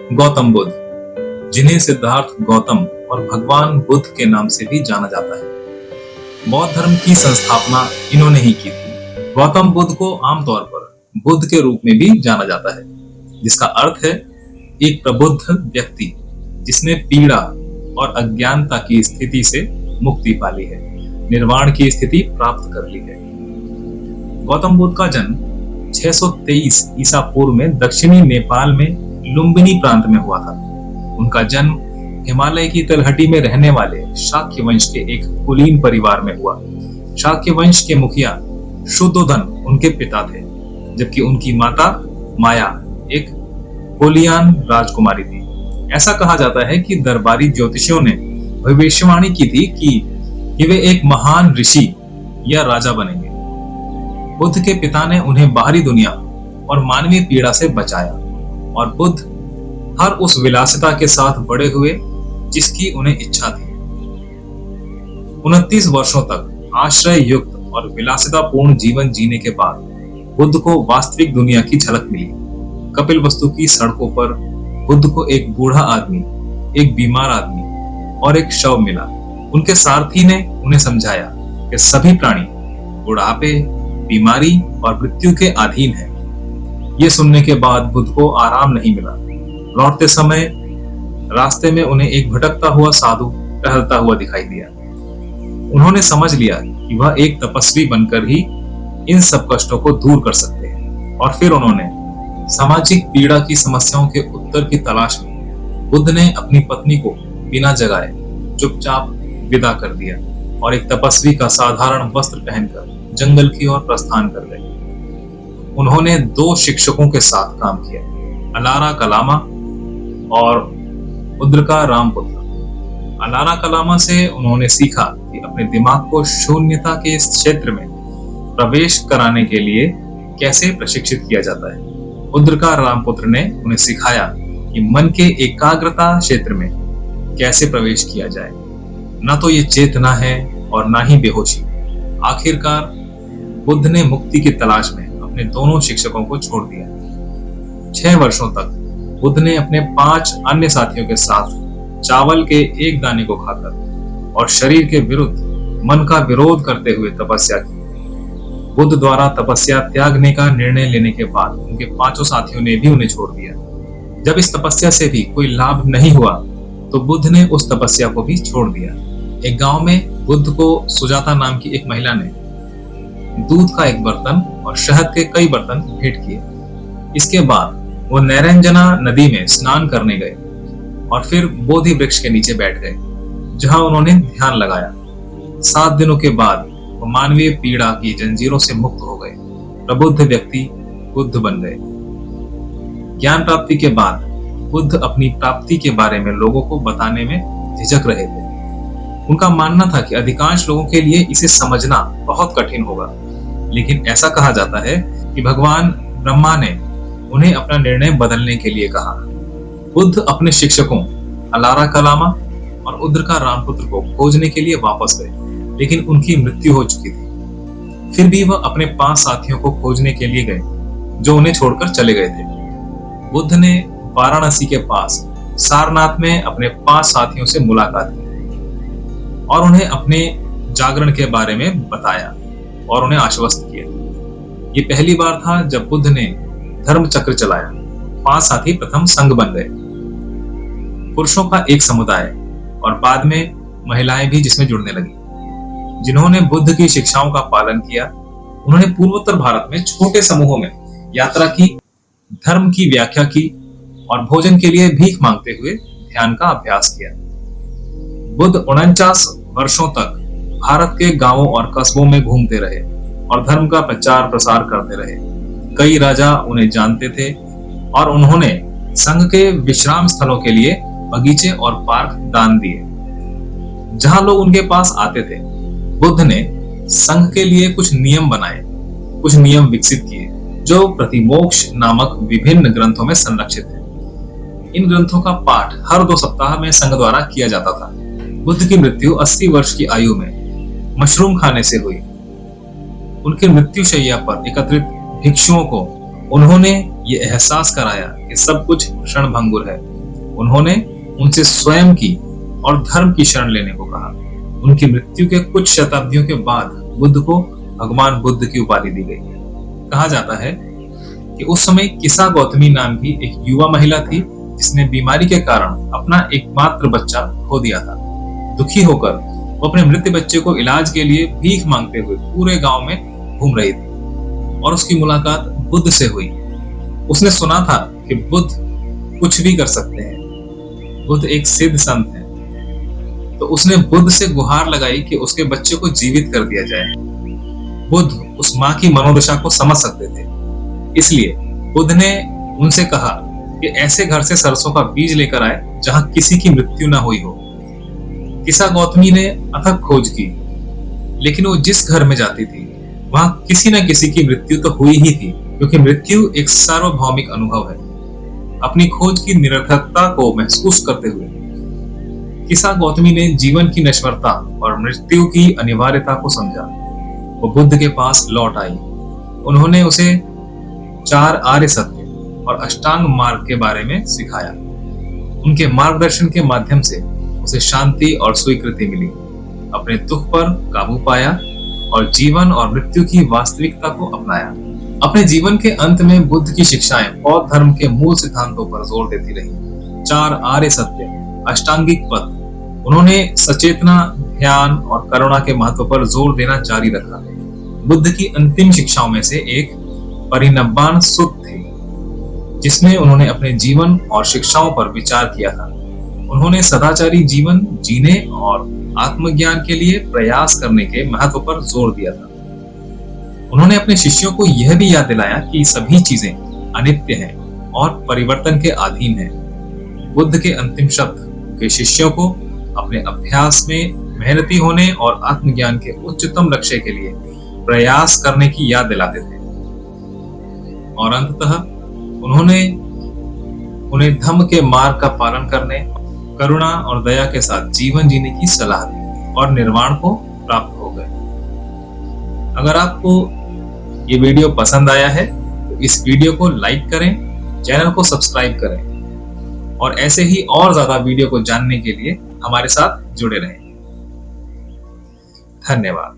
गौतम बुद्ध, जिन्हें सिद्धार्थ गौतम और भगवान बुद्ध के नाम से भी जाना जाता है, बौद्ध धर्म की संस्थापना इन्होंने ही की थी। गौतम बुद्ध को आमतौर पर बुद्ध के रूप में भी जाना जाता है, जिसका अर्थ है एक प्रबुद्ध व्यक्ति जिसने पीड़ा और अज्ञानता की स्थिति से मुक्ति पा ली है, निर्वाण की स्थिति प्राप्त कर ली है। गौतम बुद्ध का जन्म 623 ईसा पूर्व में दक्षिणी नेपाल में लुम्बिनी प्रांत में हुआ था। उनका जन्म हिमालय की तलहटी में रहने वाले शाक्य वंश के एक कुलीन परिवार में हुआ। शाक्य वंश के मुखिया शुद्धोधन उनके पिता थे, जबकि उनकी माता माया एक कोलियान राजकुमारी थी। ऐसा कहा जाता है कि दरबारी ज्योतिषियों ने भविष्यवाणी की थी कि वे एक महान ऋषि या राजा बनेंगे। बुद्ध के पिता ने उन्हें बाहरी दुनिया और मानवीय पीड़ा से बचाया, और बुद्ध हर उस विलासिता के साथ बड़े हुए जिसकी उन्हें इच्छा थी। 29 वर्षों तक आश्रय युक्त और विलासितापूर्ण जीवन जीने के बाद बुद्ध को वास्तविक दुनिया की झलक मिली। कपिलवस्तु की सड़कों पर बुद्ध को एक बूढ़ा आदमी, एक बीमार आदमी और एक शव मिला। उनके सारथी ने उन्हें समझाया कि सभी प्राणी बुढ़ापे, बीमारी और मृत्यु के अधीन हैं। ये सुनने के बाद बुद्ध को आराम नहीं मिला। लौटते समय रास्ते में उन्हें एक भटकता हुआ साधु टहलता हुआ दिखाई दिया। उन्होंने समझ लिया कि वह एक तपस्वी बनकर ही इन सब कष्टों को दूर कर सकते हैं, और फिर उन्होंने सामाजिक पीड़ा की समस्याओं के उत्तर की तलाश में बुद्ध ने अपनी पत्नी को बिना जगाए चुपचाप विदा कर दिया और एक तपस्वी का साधारण वस्त्र पहनकर जंगल की ओर प्रस्थान कर गए। उन्होंने 2 शिक्षकों के साथ काम किया, अलारा कलामा और उद्रका रामपुत्र। अलारा कलामा से उन्होंने सीखा कि अपने दिमाग को शून्यता के इस क्षेत्र में प्रवेश कराने के लिए कैसे प्रशिक्षित किया जाता है। उद्रका रामपुत्र ने उन्हें सिखाया कि मन के एकाग्रता क्षेत्र में कैसे प्रवेश किया जाए। ना तो ये चेतना है और ना ही बेहोशी। आखिरकार बुद्ध ने मुक्ति की तलाश में अपने दोनों शिक्षकों को छोड़ दिया। 6 वर्षों तक बुद्ध ने अपने 5 अन्य साथियों के साथ चावल के एक दाने को खाकर और शरीर के विरुद्ध मन का विरोध करते हुए तपस्या की। बुद्ध द्वारा तपस्या त्यागने का निर्णय लेने के बाद उनके 5 साथियों ने भी उन्हें छोड़ दिया। जब इस तपस्या से भी कोई लाभ नहीं हुआ तो बुद्ध ने उस तपस्या को भी छोड़ दिया। एक गांव में बुद्ध को सुजाता नाम की एक महिला ने दूध का एक बर्तन और शहद के कई बर्तन भेंट किए। इसके बाद वो नैरंजना नदी में स्नान करने गए और फिर बोधि वृक्ष के नीचे बैठ गए, जहां उन्होंने ध्यान लगाया। 7 दिनों के बाद वो मानवीय पीड़ा की जंजीरों से मुक्त हो गए। प्रबुद्ध व्यक्ति बुद्ध बन गए। ज्ञान प्राप्ति के बाद बुद्ध अपनी प्राप्ति के बारे में लोगों को बताने में झिझक रहे थे। उनका मानना था कि अधिकांश लोगों के लिए इसे समझना बहुत कठिन होगा, लेकिन ऐसा कहा जाता है कि भगवान ब्रह्मा ने उन्हें अपना निर्णय बदलने के लिए कहा। बुद्ध अपने शिक्षकों अलारा कलामा और उद्रका रामपुत्र को खोजने के लिए वापस गए, लेकिन उनकी मृत्यु हो चुकी थी। फिर भी वह अपने 5 साथियों को खोजने के लिए गए जो उन्हें छोड़कर चले गए थे। बुद्ध ने वाराणसी के पास सारनाथ में अपने 5 साथियों से मुलाकात की और उन्हें अपने जागरण के बारे में बताया और उन्हें आश्वस्त किया। ये पहली बार था जब बुद्ध ने धर्म चक्र चलाया। 5 साथी प्रथम संघ बन गए, पुरुषों का एक समुदाय, और बाद में महिलाएं भी जिसमें जुड़ने लगी। जिन्होंने बुद्ध की शिक्षाओं का पालन किया, उन्होंने पूर्वोत्तर भारत में छोटे समूहों में यात्रा की, धर्म की व्याख्या की और भोजन के लिए भीख मांगते हुए ध्यान का अभ्यास किया। बुद्ध 49 वर्षों तक भारत के गांवों और कस्बों में घूमते रहे और धर्म का प्रचार प्रसार करते रहे। कई राजा उन्हें जानते थे और उन्होंने संघ के विश्राम स्थलों के लिए बगीचे और पार्क दान दिए। जहां लोग उनके पास आते थे, बुद्ध ने संघ के लिए कुछ नियम बनाए, कुछ नियम विकसित किए जो प्रतिमोक्ष नामक विभिन्न ग्रंथों में संरक्षित है। इन ग्रंथों का पाठ हर 2 सप्ताह में संघ द्वारा किया जाता था। बुद्ध की मृत्यु 80 वर्ष की आयु में मशरूम खाने से हुई। उनकी मृत्युशैया पर एकत्रित भिक्षुओं को उन्होंने ये एहसास कराया कि सब कुछ क्षणभंगुर है उन्होंने उनसे स्वयं की और धर्म की शरण लेने को कहा। उनकी मृत्यु के कुछ शताब्दियों के बाद बुद्ध को भगवान बुद्ध की उपाधि दी गई। कहा जाता है कि उस समय किसा गौतमी नाम की एक युवा महिला थी जिसने बीमारी के कारण अपना एकमात्र बच्चा खो दिया था। दुखी होकर वो अपने मृत बच्चे को इलाज के लिए भीख मांगते हुए पूरे गांव में घूम रही थी और उसकी मुलाकात बुद्ध से हुई। उसने सुना था कि बुद्ध कुछ भी कर सकते हैं, बुद्ध एक सिद्ध संत है। तो उसने बुद्ध से गुहार लगाई कि उसके बच्चे को जीवित कर दिया जाए। बुद्ध उस माँ की मनोदशा को समझ सकते थे, इसलिए बुद्ध ने उनसे कहा कि ऐसे घर से सरसों का बीज लेकर आए जहां किसी की मृत्यु न हुई हो। किसा गौतमी ने अथक खोज की, लेकिन वो जिस घर में जाती थी वहां किसी न किसी की मृत्यु तो हुई ही थी, क्योंकि मृत्यु एक सार्वभौमिक अनुभव है। अपनी खोज की निरर्थकता को महसूस करते हुए किसा गौतमी ने जीवन की नश्वरता और मृत्यु की अनिवार्यता को समझा। वो बुद्ध के पास लौट आई। उन्होंने उसे 4 आर्य सत्य और अष्टांग मार्ग के बारे में सिखाया। उनके मार्गदर्शन के माध्यम से उसे शांति और स्वीकृति मिली, अपने दुख पर काबू पाया और जीवन और मृत्यु की वास्तविकता को अपनाया। अपने जीवन के अंत में बुद्ध की शिक्षाएं बौद्ध धर्म के मूल सिद्धांतों पर जोर देती रही। 4 आर्य सत्य, अष्टांगिक पथ। उन्होंने सचेतना, ध्यान और करुणा के महत्व पर जोर देना जारी रखा। बुद्ध की अंतिम शिक्षाओं में से एक परिनिब्बाण सूत्र थी, जिसमें उन्होंने अपने जीवन और शिक्षाओं पर विचार किया था। उन्होंने सदाचारी जीवन जीने और आत्मज्ञान के लिए प्रयास करने के महत्व पर जोर दिया था। उन्होंने अपने शिष्यों को यह भी याद दिलाया कि सभी चीजें अनित्य हैं और परिवर्तन के अधीन हैं। बुद्ध के अंतिम शब्द उनके शिष्यों को अपने अभ्यास में मेहनती होने और आत्मज्ञान के उच्चतम लक्ष्य के लिए प्रयास करने की याद दिलाते थे। और अंततः उन्होंने उन्हें धम्म के मार्ग का पालन करने, करुणा और दया के साथ जीवन जीने की सलाह दी और निर्वाण को प्राप्त हो गए। अगर आपको ये वीडियो पसंद आया है तो इस वीडियो को लाइक करें, चैनल को सब्सक्राइब करें और ऐसे ही और ज्यादा वीडियो को जानने के लिए हमारे साथ जुड़े रहें। धन्यवाद।